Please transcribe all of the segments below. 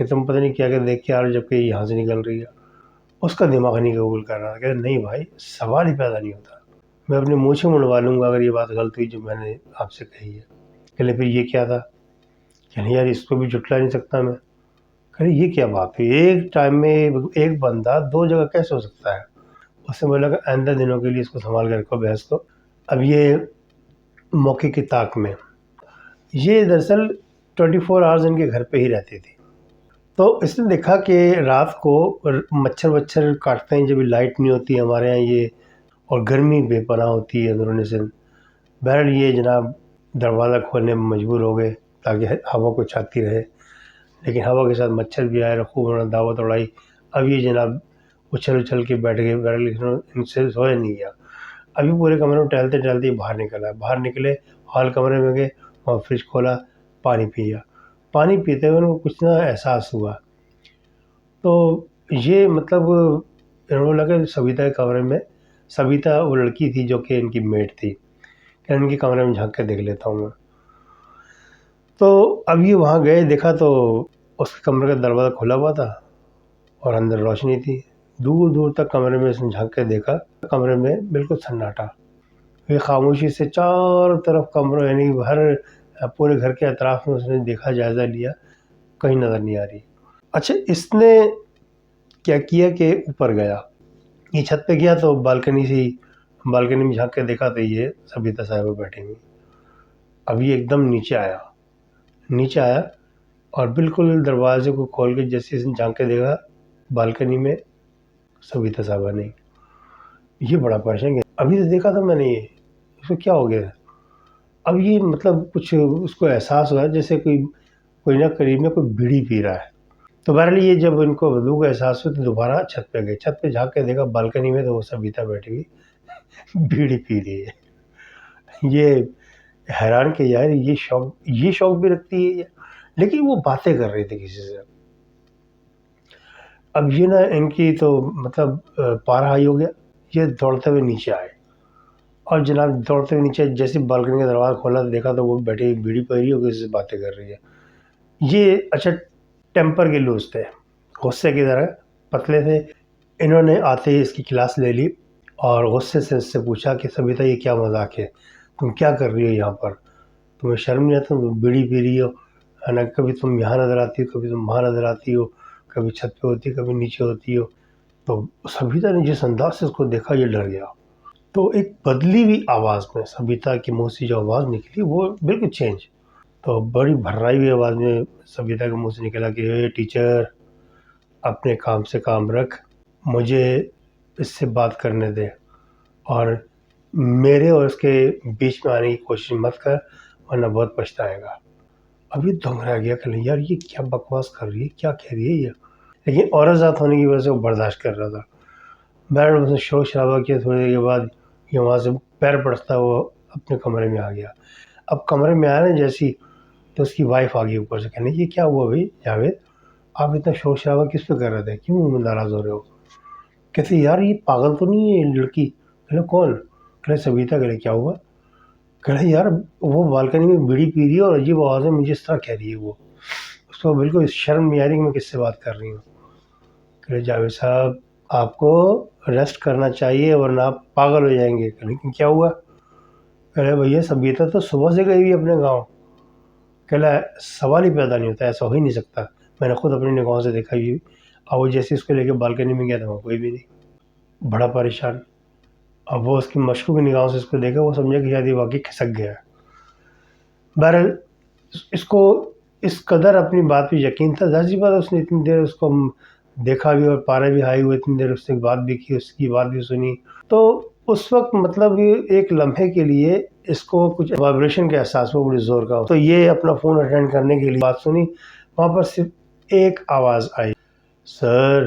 کہ تم پتہ نہیں کیا کیا دیکھ کے آ رہے ہو جبکہ یہاں سے نکل رہی ہے. اس کا دماغ نہیں قبول کر رہا. کہ نہیں بھائی سوال ہی پیدا نہیں ہوتا. میں اپنے منہ سے منڈوا لوں گا اگر یہ بات غلط ہوئی جو میں نے آپ سے کہی ہے. کہ پھر یہ کیا تھا؟ کہ نہیں یار اس کو بھی جھٹلا نہیں سکتا میں. کہ یہ کیا بات ہوئی؟ ایک ٹائم میں ایک بندہ دو جگہ کیسے ہو سکتا ہے؟ اس نے بولا کہ آئندہ دنوں کے لیے اس کو سنبھال کر رکھو بحث کو. اب یہ موقع کی طاق میں یہ دراصل 24 آورز ان کے گھر پہ ہی رہتی تھی. تو اس نے دیکھا کہ رات کو مچھر کاٹتے ہیں جب لائٹ نہیں ہوتی ہمارے یہاں یہ، اور گرمی بے پناہ ہوتی ہے اندرون سے. بہرحال یہ جناب دروازہ کھولنے میں مجبور ہو گئے تاکہ ہوا کو چھاتی رہے، لیکن ہوا کے ساتھ مچھر بھی آئے، خوب انہوں نے دعوت اڑائی. اب یہ جناب اچھل کے بیٹھ گئے. بہرحال ان سے سویا نہیں گیا. ابھی پورے کمرے میں ٹہلتے ٹہلتے باہر نکلے، ہال کمرے میں گئے، وہاں فریج کھولا، پانی پیا. پانی پیتے ہوئے ان کو کچھ نہ احساس ہوا. تو یہ مطلب انہوں نے لگا سبیتا کے کمرے میں، سبیتا وہ لڑکی تھی جو کہ ان کی میٹ تھی، کہ ان کے کمرے میں جھانک کے دیکھ لیتا ہوں میں. تو اب یہ وہاں گئے، دیکھا تو اس کے کمرے کا دروازہ کھلا ہوا تھا اور اندر روشنی تھی. دور دور تک کمرے میں اس نے جھانک کے دیکھا، کمرے میں بالکل سناٹا. یہ خاموشی سے چاروں طرف کمروں یعنی ہر پورے گھر کے اطراف میں اس نے دیکھا، جائزہ لیا، کہیں نظر نہیں آ رہی. اچھا اس نے کیا کیا کہ اوپر گیا، یہ چھت پہ گیا تو بالکنی میں جھانک کے دیکھا تو یہ سبیتا صاحبہ بیٹھی ہوئی. اب یہ ایک دم نیچے آیا اور بالکل دروازے کو کھول کے جیسے اس نے جھانک کے دیکھا بالکنی میں سبیتا صاحبہ نہیں. یہ بڑا پریشان گیا. ابھی تو دیکھا تھا میں نے یہ، اس کو کیا ہو گیا؟ اب یہ مطلب کچھ اس کو احساس ہوا جیسے کوئی نہ قریب میں کوئی بیڑی پی رہا ہے. تو بہرحال یہ جب ان کو بدبو کا احساس ہوا تو دوبارہ چھت پہ گئے. چھت پہ جھانک کے دیکھا بالکنی میں تو وہ سبیتا بیٹھی ہوئی بیڑی پی رہی ہے. یہ حیران کہ یار یہ شوق بھی رکھتی ہے، لیکن وہ باتیں کر رہی تھی کسی سے. اب یہ نا ان کی تو مطلب پارا ہائی ہو گیا. یہ دوڑتے ہوئے نیچے آئے اور جناب دوڑتے ہوئے نیچے جیسے بالکنی کا دروازہ کھولا تو دیکھا تو وہ بیٹھی بیڑی پی رہی ہو کسی سے باتیں کر رہی ہے. یہ اچھا ٹیمپر کے لوز تھے، غصے کی طرح پتلے تھے. انہوں نے آتے ہی اس کی کلاس لے لی اور غصے سے اس سے پوچھا کہ سبیتا یہ کیا مذاق ہے؟ تم کیا کر رہی ہو یہاں پر؟ تمہیں شرم نہیں آتا؟ تم بیڑی پی رہی ہو ہے نا، کبھی تم یہاں نظر آتی ہو، کبھی تم وہاں نظر آتی ہو، کبھی چھت پہ ہوتی کبھی نیچے ہوتی ہو. تو سبیتا نے جس انداز سے اس کو دیکھا یہ ڈر گیا. تو ایک بدلی ہوئی آواز میں سبیتا کی منہ سے جو آواز نکلی وہ بالکل چینج. تو بڑی بھررائی ہوئی آواز میں سبیتا کے منہ سے نکلا کہ اے ٹیچر اپنے کام سے کام رکھ، مجھے اس سے بات کرنے دے اور میرے اور اس کے بیچ میں آنے کی کوشش مت کر ورنہ بہت پچھتائے گا. ابھی دم رہ گیا کہ یار یہ کیا بکواس کر رہی ہے، کیا کہہ رہی ہے یہ، لیکن عورت ذات ہونے کی وجہ سے وہ برداشت کر رہا تھا. بہرحال اس نے شور شرابہ کیا. تھوڑی دیر کے بعد یہ وہاں سے پیر پڑتا وہ اپنے کمرے میں آ گیا. اب کمرے میں آیا نا جیسی تو اس کی وائف آ گئی اوپر سے کہنے یہ کیا ہوا بھائی جاوید، آپ اتنا شور شرابہ کس پہ کر رہے تھے، کیوں ناراض ہو رہے ہو؟ کہتے یار یہ پاگل تو نہیں ہے لڑکی؟ کہنے کون؟ کہنے سبیتا. کہنے کیا ہوا؟ کہنے یار وہ بالکنی میں بیڑی پی رہی ہے اور عجیب آواز میں مجھے اس طرح کہہ رہی ہے. وہ اس کو بالکل شرم نہیں آ رہی کہ میں کس سے بات کر رہی ہوں. کہنے جاوید صاحب آپ کو ریسٹ کرنا چاہیے ورنہ آپ پاگل ہو جائیں گے. لیکن کیا ہوا؟ کہنے بھیا سبیتا تو صبح سے گئی ہوئی اپنے گاؤں. کہنا سوال ہی پیدا نہیں ہوتا، ایسا ہو ہی نہیں سکتا، میں نے خود اپنی نگاہوں سے دیکھا ہی. اور وہ جیسے اس کو لے کے بالکنی میں گیا تھا وہاں کوئی بھی نہیں. بڑا پریشان. اب وہ اس کی مشکوک نگاہوں سے اس کو دیکھا، وہ سمجھا کہ شاید یہ واقعی کھسک گیا. بہرحال اس کو اس قدر اپنی بات پہ یقین تھا، ظاہر سی بات اس نے اتنی دیر اس کو دیکھا بھی اور پارے بھی ہائی ہوئے، اتنی دیر اس سے بات بھی کی، اس کی بات بھی سنی. تو اس وقت مطلب ایک لمحے کے لیے اس کو کچھ وائبریشن کا احساس ہوا بڑی زور کا. تو یہ اپنا فون اٹینڈ کرنے کے لیے بات سنی. وہاں پر صرف ایک آواز آئی، سر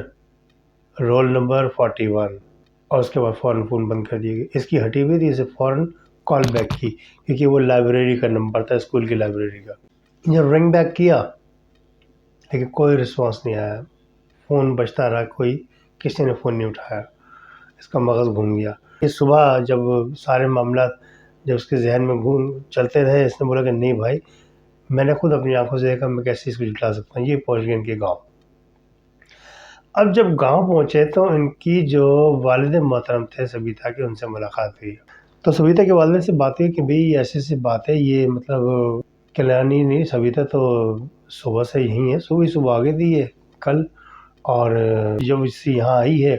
رول نمبر 41. اور اس کے بعد فوراً فون بند کر دیا گیا. اس کی ہٹی ہوئی تھی، اسے فوراً کال بیک کی کیونکہ وہ لائبریری کا نمبر تھا، اسکول کی لائبریری کا. جب رنگ بیک کیا لیکن کوئی رسپانس نہیں آیا، فون بجتا رہا، کسی نے فون نہیں اٹھایا. اس کا مغز گھوم گیا. یہ صبح جب سارے معاملات جب اس کے ذہن میں چلتے رہے، اس نے بولا کہ نہیں بھائی میں نے خود اپنی آنکھوں سے دیکھا، میں کیسے اس کو جھٹلا سکتا ہوں. یہ پہنچ گئے ان کے گاؤں. اب جب گاؤں پہنچے تو ان کی جو والد محترم تھے سبیتا کے، ان سے ملاقات ہوئی. تو سبیتا کے والد سے بات ہوئی کہ بھئی ایسی ایسی بات ہے، یہ مطلب کلیانی نہیں، سبیتا تو صبح سے یہیں ہے، صبح آ گئی تھی یہ کل، اور جب اس یہاں آئی ہے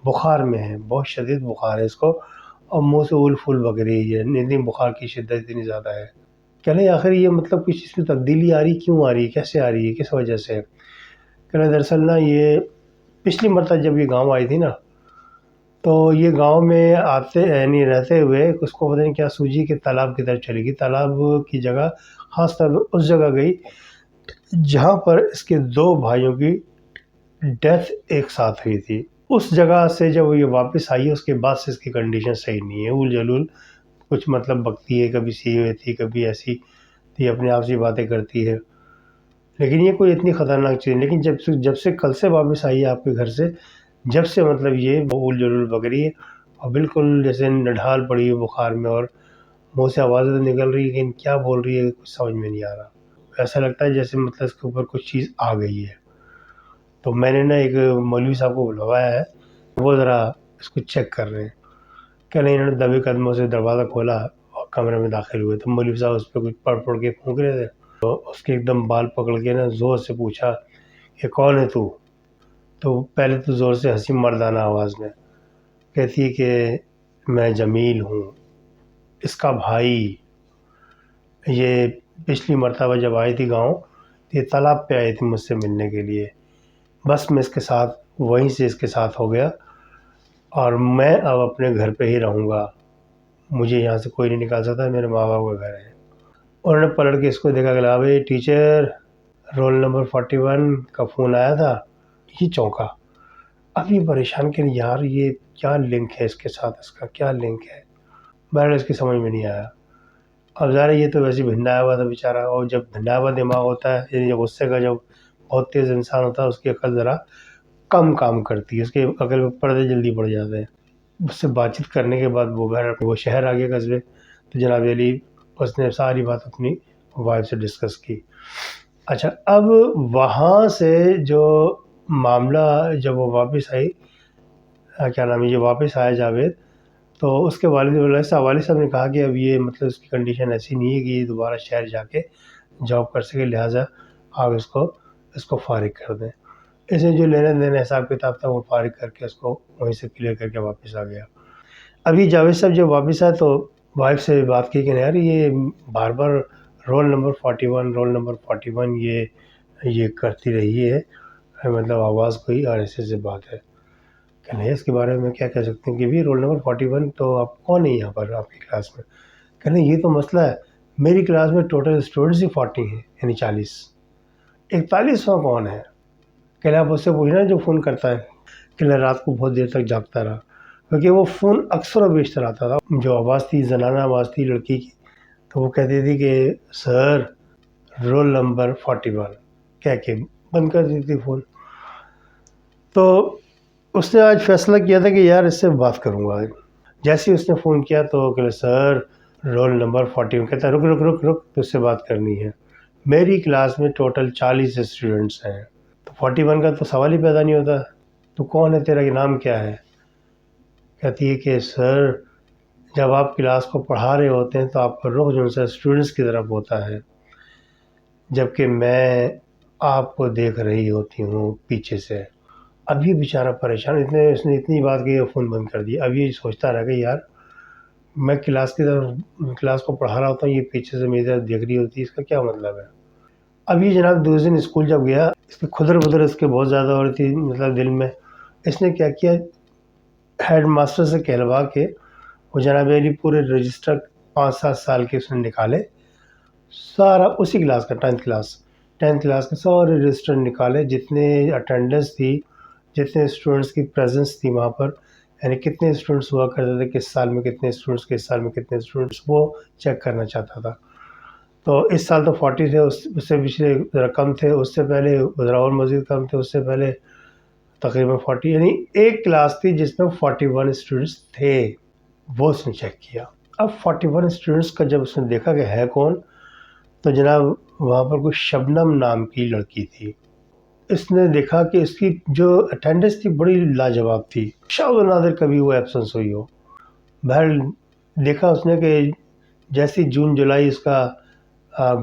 بخار میں ہے، بہت شدید بخار ہے اس کو، اور منہ سے اول پھول بگ رہی ہے، اتنی بخار کی شدت اتنی زیادہ ہے. کہنے آخر یہ مطلب کچھ اس میں تبدیلی آ رہی، کیوں آ رہی ہے، کیسے آ رہی ہے، کس وجہ سے؟ کہنے دراصل نا یہ پچھلی مرتبہ جب یہ گاؤں آئی تھی نا، تو یہ گاؤں میں آتے یعنی رہتے ہوئے اس کو پتہ نہیں کیا سوجی کہ تالاب کی طرف چلی گئی. تالاب کی جگہ خاص طور پہ اس جگہ گئی جہاں پر اس کے 2 بھائیوں کی ڈیتھ ایک ساتھ ہوئی تھی. اس جگہ سے جب یہ واپس آئی ہے اس کے بعد سے اس کی کنڈیشن صحیح نہیں ہے، اول جلول کچھ مطلب بکتی ہے، کبھی سی ہوئی تھی، کبھی ایسی تھی، اپنے آپ سے باتیں کرتی ہے. لیکن یہ کوئی اتنی خطرناک چیز نہیں. لیکن جب سے کل سے واپس آئی ہے آپ کے گھر سے، جب سے مطلب یہ اول جلول بک رہی ہے اور بالکل جیسے نڈھال پڑی ہے بخار میں، اور منہ سے آوازیں تو نکل رہی ہے لیکن کیا بول رہی ہے کچھ سمجھ میں نہیں آ رہا. ایسا لگتا ہے جیسے مطلب اس کے اوپر کچھ چیز آ گئی ہے. تو میں نے نا ایک مولوی صاحب کو بلوایا ہے، وہ ذرا اس کو چیک کر رہے ہیں. کہ نہیں، انہوں نے دبے قدموں سے دروازہ کھولا اور کمرے میں داخل ہوئے. تو مولوی صاحب اس پہ کچھ پڑھ کے پھونک رہے تھے. تو اس کے ایک دم بال پکڑ کے نا زور سے پوچھا کہ کون ہے تو؟ تو پہلے تو زور سے ہنسی مردانہ آواز میں، کہتی ہے کہ میں جمیل ہوں، اس کا بھائی. یہ پچھلی مرتبہ جب آئی تھی گاؤں، یہ تالاب پہ آئی تھی مجھ سے ملنے کے لیے. بس میں اس کے ساتھ وہیں سے اس کے ساتھ ہو گیا، اور میں اب اپنے گھر پہ ہی رہوں گا، مجھے یہاں سے کوئی نہیں نکال سکتا، میرے ماں باپ کا گھر ہے. انہوں نے پلٹ کے اس کو دیکھا کہ بھائی ٹیچر رول نمبر 41 کا فون آیا تھا. یہ چونکا. اب یہ پریشان کہ یار یہ کیا لنک ہے اس کے ساتھ، اس کا کیا لنک ہے؟ بہرحال اس کی سمجھ میں نہیں آیا. اب ظاہر یہ تو ویسے بھنڈایا ہوا تھا بیچارہ، اور جب بھنڈایا ہوا دماغ ہوتا ہے، یعنی جب غصے کا جب بہت تیز انسان ہوتا ہے، اس کی عقل ذرا کم کام کرتی ہے، اس کے عقل میں پردے جلدی پڑ جاتے ہیں. اس سے بات چیت کرنے کے بعد وہ شہر آ گیا قصبے. تو جناب علی اس نے ساری بات اپنی وائف سے ڈسکس کی. اچھا، اب وہاں سے جو معاملہ جب وہ واپس آئی، کیا نام ہے، یہ واپس آیا جاوید، تو اس کے والد صاحب نے کہا کہ اب یہ مطلب اس کی کنڈیشن ایسی نہیں ہے کہ یہ دوبارہ شہر جا کے جاب کر سکے، لہٰذا آپ اس کو فارغ کر دیں. اس نے جو لینا دینا حساب کتاب تھا وہ فارغ کر کے اس کو وہیں سے کلیئر کر کے واپس آ گیا. ابھی جاوید صاحب جب واپس آئے تو وائف سے بات کی کہ یار یہ بار بار رول نمبر 41 یہ کرتی رہی ہے، مطلب آواز کوئی اور ایسے بات ہے. کہ نہیں، اس کے بارے میں کیا کہہ سکتے ہیں کہ بھی رول نمبر 41 تو آپ کون ہے یہاں پر آپ کی کلاس میں؟ کہ نہیں، یہ تو مسئلہ ہے، میری کلاس میں ٹوٹل اسٹوڈنٹس ہی 40 ہیں، یعنی 40. 41واں کون ہے؟ کہ آپ اس سے پوچھنا جو فون کرتا ہے. کہ رات کو بہت دیر تک جاگتا رہا، کیونکہ وہ فون اکثر و بیشتر آتا تھا. جو آواز تھی زنانہ آواز تھی لڑکی کی، تو وہ کہتی تھی کہ سر رول نمبر 41 کہہ کے بند کر دیتی تھی فون. تو اس نے آج فیصلہ کیا تھا کہ یار اس سے بات کروں گا. جیسے ہی اس نے فون کیا تو کہ سر رول نمبر 41. کہتا ہے رک رک رک رک تو اس سے بات کرنی ہے، میری کلاس میں ٹوٹل 40 اسٹوڈنٹس ہیں، تو 41 کا تو سوال ہی پیدا نہیں ہوتا. تو کون ہے تیرا، کہ نام کیا ہے؟ کہتی ہے کہ سر جب آپ کلاس کو پڑھا رہے ہوتے ہیں تو آپ کا رخ جو ہے اسٹوڈنٹس کی طرف ہوتا ہے، جبکہ میں آپ کو دیکھ رہی ہوتی ہوں پیچھے سے. اب یہ بیچارہ پریشان، اس نے اتنی بات کی فون بند کر دیا. اب یہ سوچتا رہا کہ یار میں کلاس کو پڑھا رہا ہوتا ہوں، یہ پیچھے سے میری طرف دیکھ رہی ہوتی ہے، اس کا کیا مطلب ہے؟ اب یہ جناب دوسرے دن اسکول جب گیا، اس کی خدر بدر اس کے بہت زیادہ ہو رہی تھی مطلب دل میں. اس نے کیا کیا، ہیڈ ماسٹر سے کہلوا کے وہ جناب علی پورے رجسٹر 5-7 سال کے اس نے نکالے، سارا اسی کلاس کا 10th کلاس کے سارے رجسٹر نکالے، جتنے اٹینڈنس تھی، جتنے اسٹوڈنٹس کی پریزنس تھی وہاں پر، یعنی کتنے اسٹوڈنٹس ہوا کرتے تھے کس سال میں، کتنے اسٹوڈنٹس کس سال میں، کتنے اسٹوڈنٹس، وہ چیک کرنا چاہتا تھا. تو اس سال تو 40 تھے، اس سے پچھلے ذرا کم تھے، اس سے پہلے ذرا اور مزید کم تھے، اس سے پہلے تقریباً 40، یعنی ایک کلاس تھی جس میں 41 اسٹوڈنٹس تھے. وہ اس نے چیک کیا. اب 41 اسٹوڈنٹس کا جب اس نے دیکھا کہ ہے کون، تو جناب وہاں پر کوئی شبنم نام کی لڑکی تھی. اس نے دیکھا کہ اس کی جو اٹینڈنس تھی بڑی لاجواب تھی، شاذ و نادر کبھی وہ ایبسنس ہوئی ہو. بہرحال دیکھا اس نے کہ جیسی جون جولائی اس کا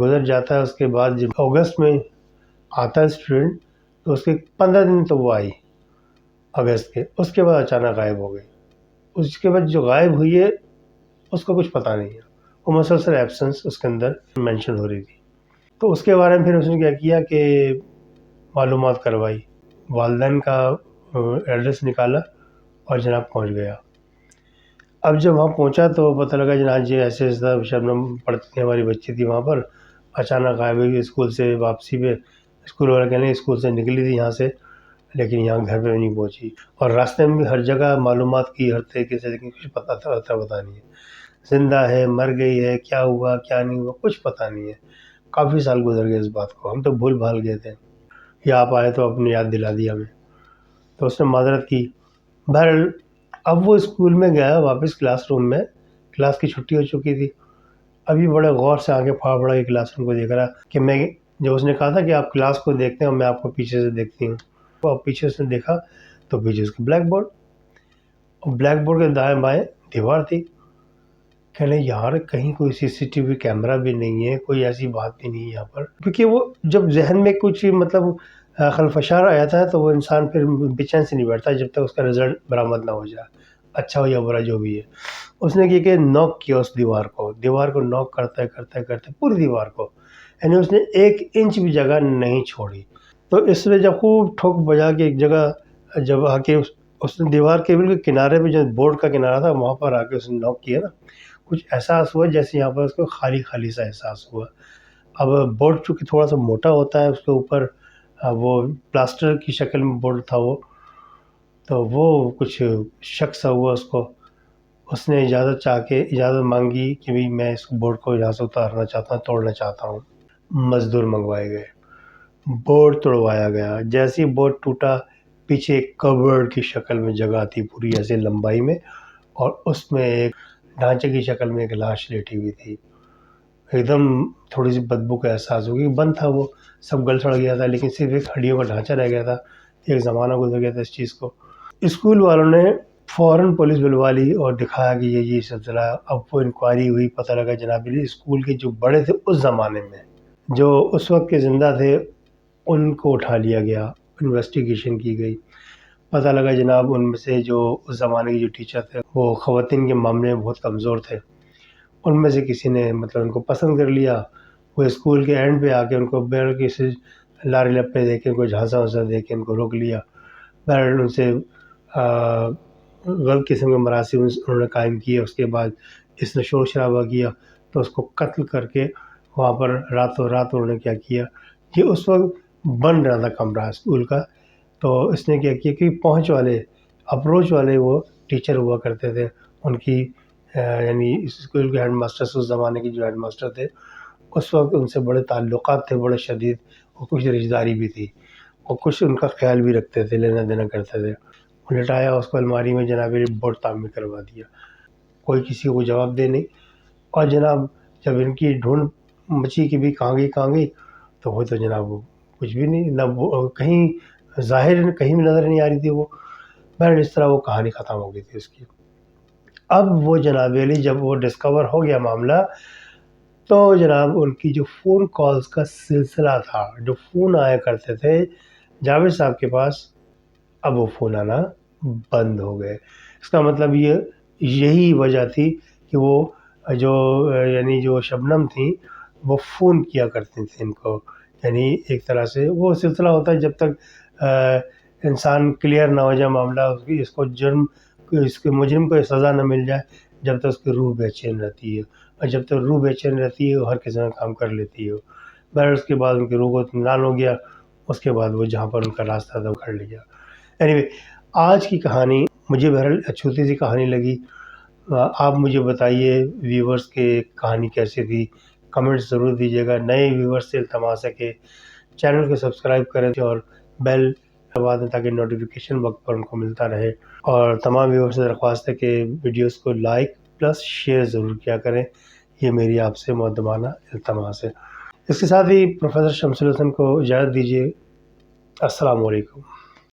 گزر جاتا ہے، اس کے بعد جب اگست میں آتا ہے اسٹوڈنٹ، تو اس کے 15 دن تو وہ آئی اگست کے، اس کے بعد اچانک غائب ہو گئی. اس کے بعد جو غائب ہوئی ہے اس کو کچھ پتہ نہیں ہے، وہ مسلسل ایبسنس اس کے اندر مینشن ہو رہی تھی. تو اس کے بارے میں پھر اس نے کیا کیا کہ معلومات کروائی، والدین کا ایڈریس نکالا اور جناب پہنچ گیا. اب جب وہاں پہنچا تو پتہ لگا جناب جی ایسے ایسا شبنم پڑھتی تھی، ہماری بچی تھی وہاں پر، اچانک غائب ہوئی. اسکول سے واپسی پہ اسکول والے کہنے اسکول سے نکلی تھی یہاں سے، لیکن یہاں گھر پہ نہیں پہنچی. اور راستے میں بھی ہر جگہ معلومات کی ہر طریقے سے، لیکن کچھ پتہ نہیں ہے زندہ ہے مر گئی ہے، کیا ہوا کیا نہیں ہوا، کچھ پتہ نہیں ہے. کافی سال گزر گئے اس بات کو، ہم تو بھول بھال گئے تھے، یا آپ آئے تو اپنے یاد دلا دیا ہمیں. تو اس نے معذرت کی. بہرحال اب وہ اسکول میں گیا واپس کلاس روم میں، کلاس کی چھٹی ہو چکی تھی. ابھی بڑے غور سے آگے پھاڑ پڑا کے کلاس روم کو دیکھ رہا کہ میں جب اس نے کہا تھا کہ آپ کلاس کو دیکھتے ہیں اور میں آپ کو پیچھے سے دیکھتی ہوں، تو اب پیچھے اس نے دیکھا تو پیچھے اس کے بلیک بورڈ، اور بلیک بورڈ کے دائیں بائیں دیوار تھی. کہنے یار کہیں کوئی CCTV کیمرہ بھی نہیں ہے، کوئی ایسی بات بھی نہیں ہے یہاں پر. کیونکہ وہ جب ذہن میں کچھ مطلب خلفشار آ جاتا ہے تو وہ انسان پھر بے چین سے نہیں بیٹھتا جب تک اس کا رزلٹ برآمد نہ ہو جائے، اچھا ہو یا برا جو بھی ہے. اس نے یہ کہ نوک کیا اس دیوار کو نوک کرتے کرتے پوری دیوار کو، یعنی اس نے 1 انچ بھی جگہ نہیں چھوڑی. تو اس نے جب خوب ٹھوک بجا کے ایک جگہ جب آ کے اس نے دیوار کے بالکل کنارے پہ جو بورڈ کا کنارہ تھا وہاں پر آ کے اس نے نوک کیا نا، کچھ احساس ہوا جیسے یہاں پر اس کو خالی خالی سا احساس ہوا. اب بورڈ چونکہ تھوڑا سا موٹا ہوتا ہے، اس کے اوپر وہ پلاسٹر کی شکل میں بورڈ تھا وہ، تو وہ کچھ شک سا ہوا اس کو. اس نے اجازت مانگی کہ بھئی میں اس بورڈ کو یہاں سے اتارنا چاہتا ہوں، توڑنا چاہتا ہوں. مزدور منگوائے گئے، بورڈ توڑوایا گیا. جیسے ہی بورڈ ٹوٹا، پیچھے ایک کبرڈ کی شکل میں جگہ تھی پوری ایسے لمبائی میں، اور اس میں ایک ڈھانچے کی شکل میں ایک لاش لیٹی ہوئی تھی. ایک دم تھوڑی سی بدبو کا احساس ہو گیا. بند تھا وہ، سب گل سڑ گیا تھا، لیکن صرف ایک ہڈیوں کا ڈھانچہ رہ گیا تھا. ایک زمانہ گزر گیا تھا اس چیز کو. اسکول والوں نے فوراً پولیس بلوا لی اور دکھایا کہ یہ سلسلہ ہے. اب وہ انکوائری ہوئی، پتہ لگا جناب علی اسکول کے جو بڑے تھے اس زمانے میں، جو اس وقت کے زندہ تھے، ان کو اٹھا لیا گیا، انویسٹیگیشن کی گئی. پتہ لگا جناب ان میں سے جو اس زمانے کے جو ٹیچر تھے وہ خواتین کے معاملے میں بہت کمزور تھے. ان میں سے کسی نے مطلب ان کو پسند کر لیا. وہ اسکول کے اینڈ پہ آ کے ان کو بیر کسی لارے لپے دے کے ان کو جھانسا وھانسا دے کے ان کو روک لیا. بہرحال ان سے غلط قسم کے مراسم انہوں نے قائم کیے. اس کے بعد اس نے شور شرابہ کیا تو اس کو قتل کر کے وہاں پر راتوں رات انہوں نے کیا کیا. یہ اس وقت بن رہا تھا کمرہ اسکول کا. تو اس نے کیا کیا کہ پہنچ والے اپروچ والے وہ ٹیچر ہوا کرتے تھے، ان کی یعنی اس اسکول کے ہیڈ ماسٹر، اس زمانے کے جو ہیڈ ماسٹر تھے اس وقت ان سے بڑے تعلقات تھے، بڑے شدید، اور کچھ رشتہ داری بھی تھی، اور کچھ ان کا خیال بھی رکھتے تھے، لینا دینا کرتے تھے. لٹایا اس کو الماری میں، جناب بورڈ تعمیر کروا دیا. کوئی کسی کو جواب دے نہیں. اور جناب جب ان کی ڈھونڈ مچی کہ بھی کہاں گئی تو وہ تو جناب کچھ بھی نہیں، نہ کہیں ظاہر کہیں بھی نظر نہیں آ رہی تھی وہ. بہرحال اس طرح وہ کہانی ختم ہو گئی تھی اس کی. اب وہ جناب علی جب وہ ڈسکور ہو گیا معاملہ، تو جناب ان کی جو فون کالز کا سلسلہ تھا، جو فون آیا کرتے تھے جاوید صاحب کے پاس، اب وہ فون آنا بند ہو گئے. اس کا مطلب یہی وجہ تھی کہ وہ یعنی جو شبنم تھیں وہ فون کیا کرتی تھیں ان کو. یعنی ایک طرح سے وہ سلسلہ ہوتا ہے جب تک انسان کلیئر نہ ہو جائے معاملہ، اس کو اس کے مجرم کو سزا نہ مل جائے، جب تک اس کی روح بے چین رہتی ہے. اور جب تک روح بے چین رہتی ہے وہ ہر قسم کا کام کر لیتی ہے. بہرحال اس کے بعد ان کی روح کو اطمینان ہو گیا. اس کے بعد وہ جہاں پر ان کا راستہ تھا وہ کر لیا. اینیوے آج کی کہانی مجھے بہرحال چھوٹی سی کہانی لگی. آپ مجھے بتائیے ویورز کے کہانی کیسی تھی، کمنٹ ضرور دیجیے گا. نئے ویورز سے التماس ہے کہ چینل کو سبسکرائب کریں اور بیل دبا دیں تاکہ نوٹیفیکیشن وقت پر ان کو ملتا رہے. اور تمام ویورز سے درخواست ہے کہ ویڈیوز کو لائک پلس شیئر ضرور کیا کریں. یہ میری آپ سے مقدمانہ التماس ہے. اس کے ساتھ ہی پروفیسر شمس الحسن کو اجازت دیجیے. السلام علیکم.